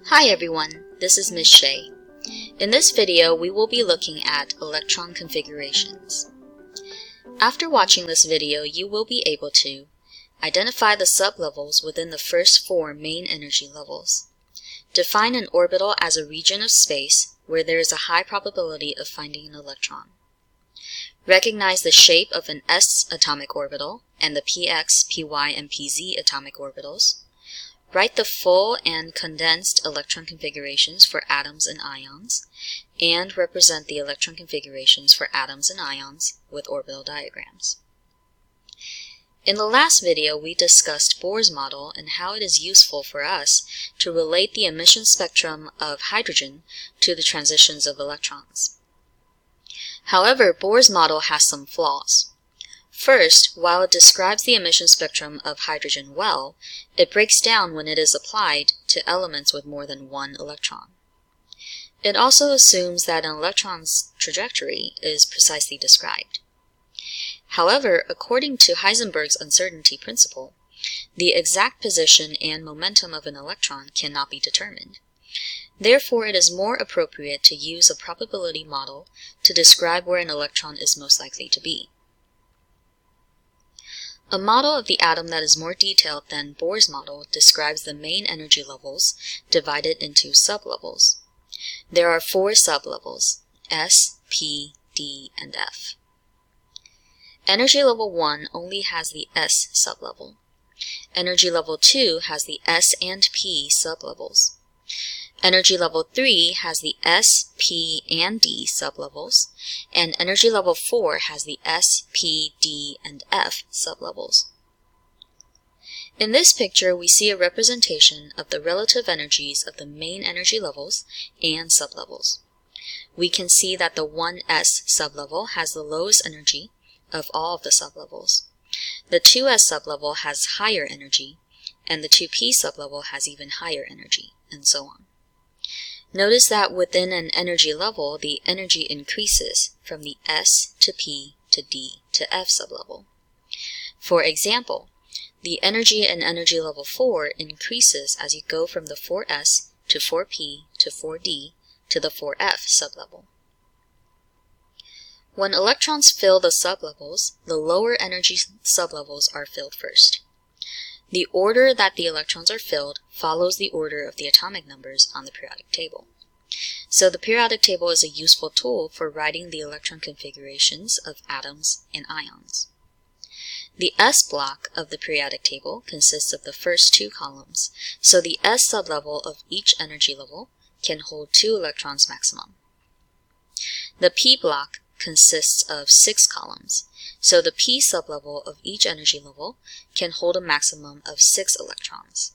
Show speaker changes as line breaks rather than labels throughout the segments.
Hi everyone, this is Ms. Shea. In this video, we will be looking at electron configurations. After watching this video, you will be able to identify the sublevels within the first 4 main energy levels, define an orbital as a region of space where there is a high probability of finding an electron, recognize the shape of an s atomic orbital and the px, py, and pz atomic orbitals, write the full and condensed electron configurations for atoms and ions, and represent the electron configurations for atoms and ions with orbital diagrams. In the last video, we discussed Bohr's model and how it is useful for us to relate the emission spectrum of hydrogen to the transitions of electrons. However, Bohr's model has some flaws. First, while it describes the emission spectrum of hydrogen well, it breaks down when it is applied to elements with more than one electron. It also assumes that an electron's trajectory is precisely described. However, according to Heisenberg's uncertainty principle, the exact position and momentum of an electron cannot be determined. Therefore, it is more appropriate to use a probability model to describe where an electron is most likely to be. A model of the atom that is more detailed than Bohr's model describes the main energy levels divided into sublevels. There are 4 sublevels, S, P, D, and F. Energy level 1 only has the S sublevel. Energy level 2 has the S and P sublevels. Energy level 3 has the S, P, and D sublevels, and energy level 4 has the S, P, D, and F sublevels. In this picture, we see a representation of the relative energies of the main energy levels and sublevels. We can see that the 1s sublevel has the lowest energy of all of the sublevels. The 2s sublevel has higher energy, and the 2p sublevel has even higher energy, and so on. Notice that within an energy level, the energy increases from the S to P to D to F sublevel. For example, the energy in energy level 4 increases as you go from the 4S to 4P to 4D to the 4F sublevel. When electrons fill the sublevels, the lower energy sublevels are filled first. The order that the electrons are filled follows the order of the atomic numbers on the periodic table. So the periodic table is a useful tool for writing the electron configurations of atoms and ions. The S block of the periodic table consists of the first 2 columns, so the S sublevel of each energy level can hold 2 electrons maximum. The P block consists of 6 columns, so the P sublevel of each energy level can hold a maximum of 6 electrons.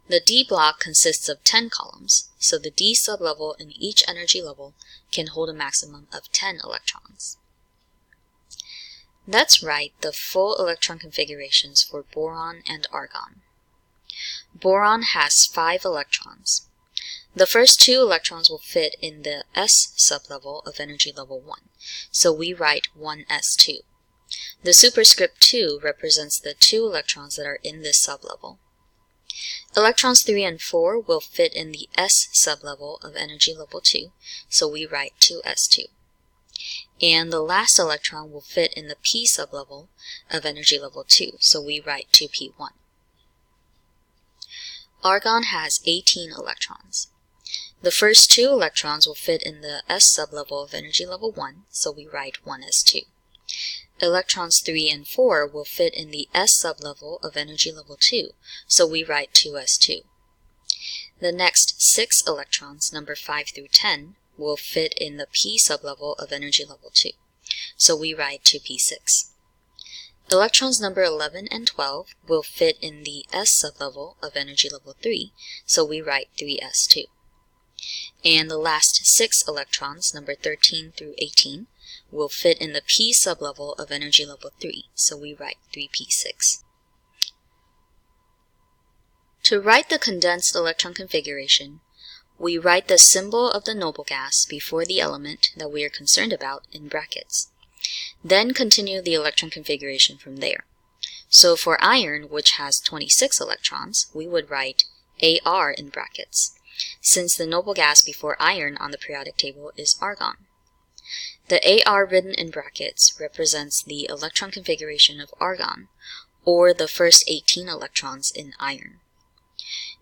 The D block consists of 10 columns, so the D sublevel in each energy level can hold a maximum of 10 electrons. Let's write the full electron configurations for boron and argon. Boron has 5 electrons. The first 2 electrons will fit in the S sublevel of energy level 1, so we write 1s2. The superscript 2 represents the 2 electrons that are in this sublevel. Electrons 3 and 4 will fit in the S sublevel of energy level 2, so we write 2s2. And the last electron will fit in the P sublevel of energy level 2, so we write 2p1. Argon has 18 electrons. The first 2 electrons will fit in the S sublevel of energy level 1, so we write 1s2. Electrons 3 and 4 will fit in the S sublevel of energy level 2, so we write 2s2. The next 6 electrons, number 5 through 10, will fit in the P sublevel of energy level 2, so we write 2p6. Electrons number 11 and 12 will fit in the S sublevel of energy level 3, so we write 3s2. And the last 6 electrons, number 13 through 18, will fit in the P sublevel of energy level 3, so we write 3p6. To write the condensed electron configuration, we write the symbol of the noble gas before the element that we are concerned about in brackets. Then continue the electron configuration from there. So for iron, which has 26 electrons, we would write Ar in brackets, since the noble gas before iron on the periodic table is argon. The Ar written in brackets represents the electron configuration of argon, or the first 18 electrons in iron.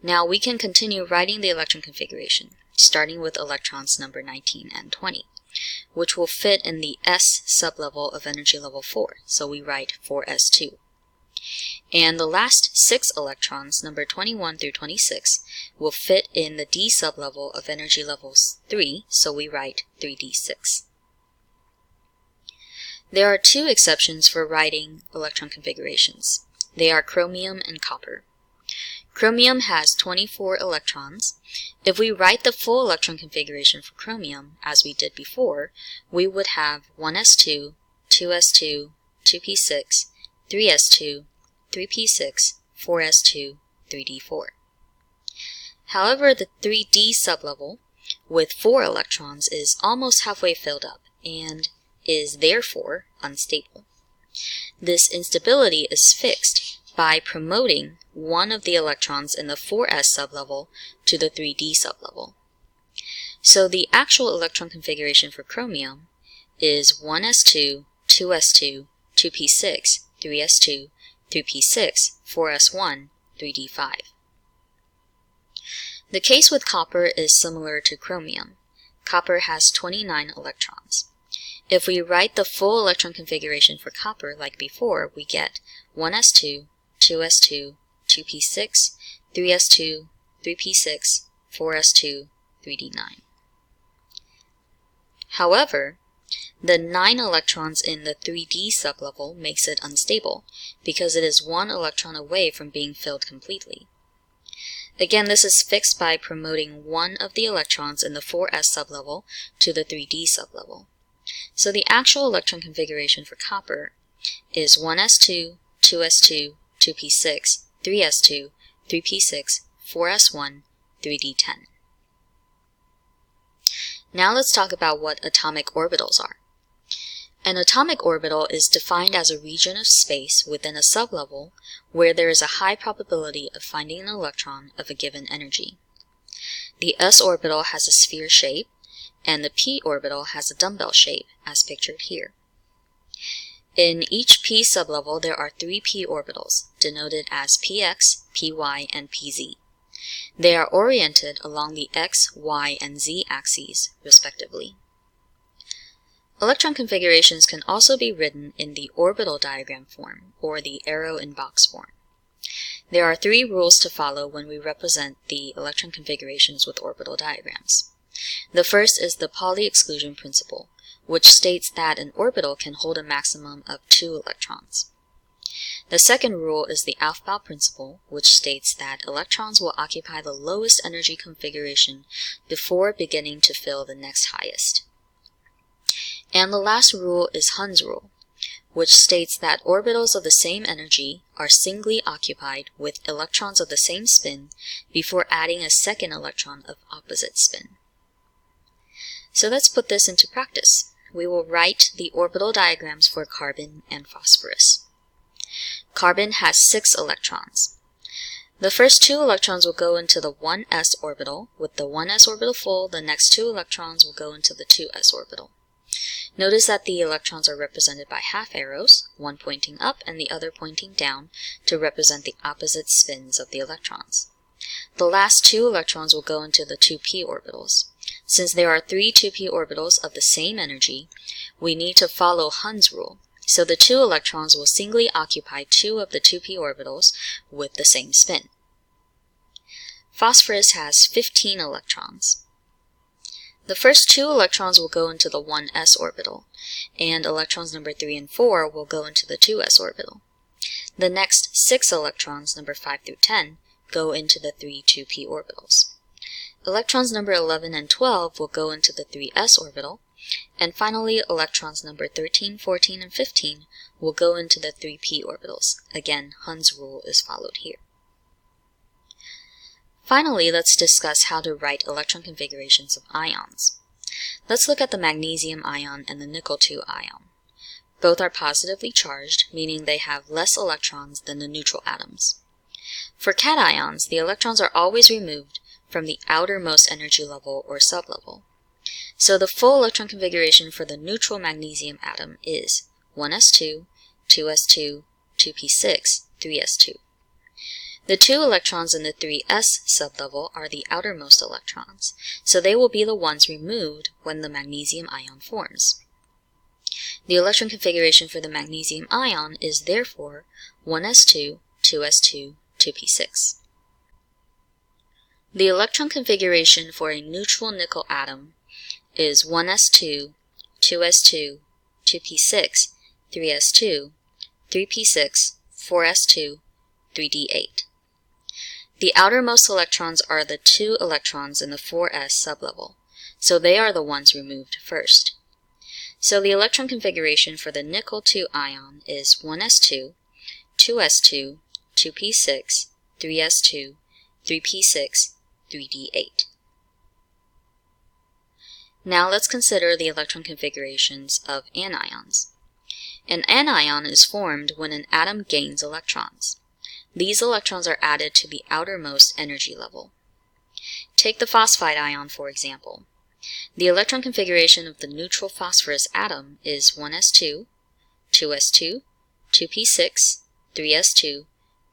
Now we can continue writing the electron configuration, starting with electrons number 19 and 20, which will fit in the S sublevel of energy level 4, so we write 4s2. And the last 6 electrons, number 21 through 26, will fit in the D sublevel of energy levels 3, so we write 3d6. There are 2 exceptions for writing electron configurations. They are chromium and copper. Chromium has 24 electrons. If we write the full electron configuration for chromium, as we did before, we would have 1s2, 2s2, 2p6, 3s2, 3p6, 4s2, 3d4. However, the 3d sublevel with 4 electrons is almost halfway filled up and is therefore unstable. This instability is fixed by promoting one of the electrons in the 4s sublevel to the 3d sublevel. So the actual electron configuration for chromium is 1s2, 2s2, 2p6, 3s2, 3p6, 4s1, 3d5. The case with copper is similar to chromium. Copper has 29 electrons. If we write the full electron configuration for copper like before, we get 1s2, 2s2, 2p6, 3s2, 3p6, 4s2, 3d9. However, the 9 electrons in the 3d sublevel makes it unstable because it is 1 electron away from being filled completely. Again, this is fixed by promoting one of the electrons in the 4s sublevel to the 3d sublevel. So the actual electron configuration for copper is 1s2, 2s2, 2p6, 3s2, 3p6, 4s1, 3d10. Now let's talk about what atomic orbitals are. An atomic orbital is defined as a region of space within a sublevel where there is a high probability of finding an electron of a given energy. The s orbital has a sphere shape, and the p orbital has a dumbbell shape, as pictured here. In each p sublevel, there are 3 p orbitals, denoted as px, py, and pz. They are oriented along the x, y, and z axes, respectively. Electron configurations can also be written in the orbital diagram form, or the arrow in box form. There are 3 rules to follow when we represent the electron configurations with orbital diagrams. The first is the Pauli exclusion principle, which states that an orbital can hold a maximum of 2 electrons. The second rule is the Aufbau principle, which states that electrons will occupy the lowest energy configuration before beginning to fill the next highest. And the last rule is Hund's rule, which states that orbitals of the same energy are singly occupied with electrons of the same spin before adding a second electron of opposite spin. So let's put this into practice. We will write the orbital diagrams for carbon and phosphorus. Carbon has 6 electrons. The first 2 electrons will go into the 1s orbital. With the 1s orbital full, the next 2 electrons will go into the 2s orbital. Notice that the electrons are represented by half arrows, one pointing up and the other pointing down, to represent the opposite spins of the electrons. The last 2 electrons will go into the 2p orbitals. Since there are 3 2p orbitals of the same energy, we need to follow Hund's rule, so the 2 electrons will singly occupy 2 of the 2p orbitals with the same spin. Phosphorus has 15 electrons. The first 2 electrons will go into the 1s orbital, and electrons number 3 and 4 will go into the 2s orbital. The next 6 electrons, number 5 through 10, go into the 3 2p orbitals. Electrons number 11 and 12 will go into the 3s orbital, and finally electrons number 13, 14, and 15 will go into the 3p orbitals. Again, Hund's rule is followed here. Finally, let's discuss how to write electron configurations of ions. Let's look at the magnesium ion and the nickel-2 ion. Both are positively charged, meaning they have less electrons than the neutral atoms. For cations, the electrons are always removed from the outermost energy level or sublevel. So the full electron configuration for the neutral magnesium atom is 1s2, 2s2, 2p6, 3s2. The 2 electrons in the 3s sublevel are the outermost electrons, so they will be the ones removed when the magnesium ion forms. The electron configuration for the magnesium ion is therefore 1s2, 2s2, 2p6. The electron configuration for a neutral nickel atom is 1s2, 2s2, 2p6, 3s2, 3p6, 4s2, 3d8. The outermost electrons are the 2 electrons in the 4s sublevel, so they are the ones removed first. So the electron configuration for the nickel 2 ion is 1s2, 2s2, 2p6, 3s2, 3p6, 3d8. Now let's consider the electron configurations of anions. An anion is formed when an atom gains electrons. These electrons are added to the outermost energy level. Take the phosphide ion, for example. The electron configuration of the neutral phosphorus atom is 1s2, 2s2, 2p6, 3s2,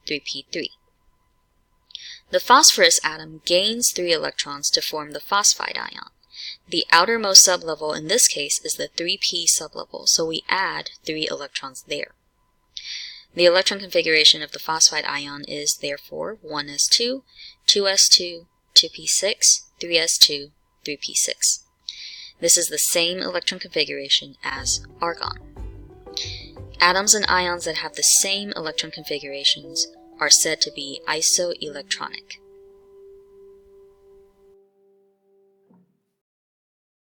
3p3. The phosphorus atom gains 3 electrons to form the phosphide ion. The outermost sublevel in this case is the 3p sublevel, so we add 3 electrons there. The electron configuration of the phosphide ion is therefore 1s2, 2s2, 2p6, 3s2, 3p6. This is the same electron configuration as argon. Atoms and ions that have the same electron configurations are said to be isoelectronic.